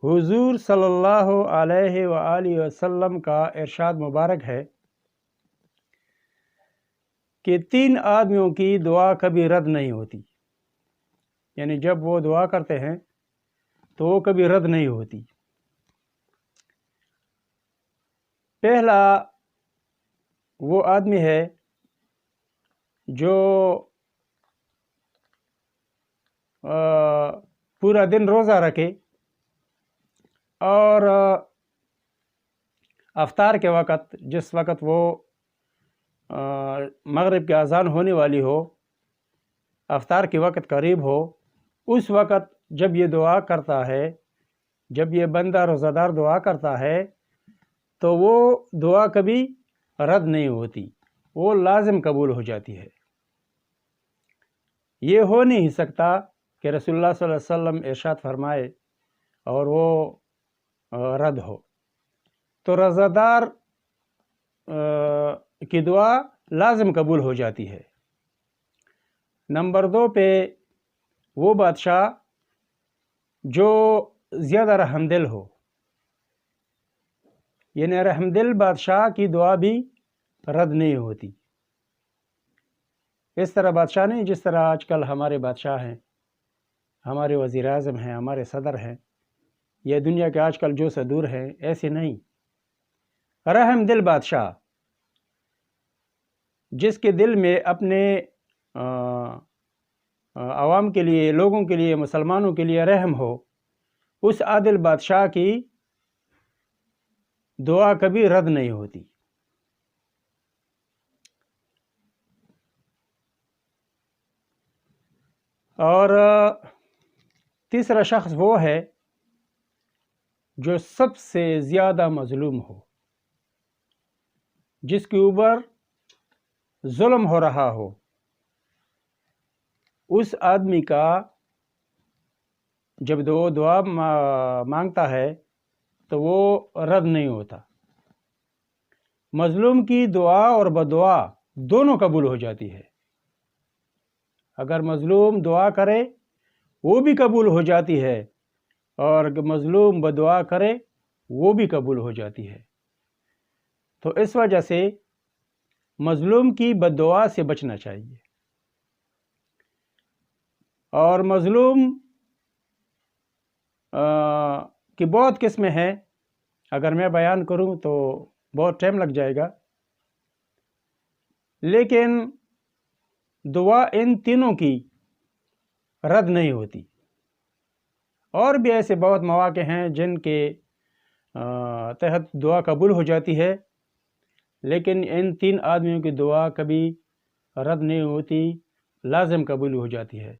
حضور صلی اللہ علیہ وآلہ وسلم کا ارشاد مبارک ہے کہ 3 آدمیوں کی دعا کبھی رد نہیں ہوتی، یعنی جب وہ دعا کرتے ہیں تو وہ کبھی رد نہیں ہوتی۔ پہلا وہ آدمی ہے جو پورا دن روزہ رکھے اور افطار کے وقت، جس وقت وہ مغرب کی اذان ہونے والی ہو، افطار کے وقت قریب ہو، اس وقت جب یہ دعا کرتا ہے، جب یہ بندہ روزہ دار دعا کرتا ہے تو وہ دعا کبھی رد نہیں ہوتی، وہ لازم قبول ہو جاتی ہے۔ یہ ہو نہیں سکتا کہ رسول اللہ صلی اللہ علیہ وسلم ارشاد فرمائے اور وہ رد ہو۔ تو روزہ دار کی دعا لازم قبول ہو جاتی ہے۔ نمبر 2 پہ وہ بادشاہ جو زیادہ رحم دل ہو، یعنی رحم دل بادشاہ کی دعا بھی رد نہیں ہوتی۔ اس طرح بادشاہ نہیں جس طرح آج کل ہمارے بادشاہ ہیں، ہمارے وزیر اعظم ہیں، ہمارے صدر ہیں، یا دنیا کے آج کل جو صدور ہیں، ایسے نہیں۔ رحم دل بادشاہ جس کے دل میں اپنے عوام کے لیے، لوگوں کے لیے، مسلمانوں کے لیے رحم ہو، اس عادل بادشاہ کی دعا کبھی رد نہیں ہوتی۔ اور تیسرا شخص وہ ہے جو سب سے زیادہ مظلوم ہو، جس کے اوپر ظلم ہو رہا ہو، اس آدمی کا جب وہ دعا مانگتا ہے تو وہ رد نہیں ہوتا۔ مظلوم کی دعا اور بدعا دونوں قبول ہو جاتی ہے۔ اگر مظلوم دعا کرے وہ بھی قبول ہو جاتی ہے، اور اگر مظلوم بدعا کرے وہ بھی قبول ہو جاتی ہے۔ تو اس وجہ سے مظلوم کی بددعا سے بچنا چاہیے۔ اور مظلوم کی بہت قسمیں ہیں، اگر میں بیان کروں تو بہت ٹائم لگ جائے گا، لیکن دعا ان تینوں کی رد نہیں ہوتی۔ اور بھی ایسے بہت مواقع ہیں جن کے تحت دعا قبول ہو جاتی ہے، لیکن ان 3 آدمیوں کی دعا کبھی رد نہیں ہوتی، لازم قبول ہو جاتی ہے۔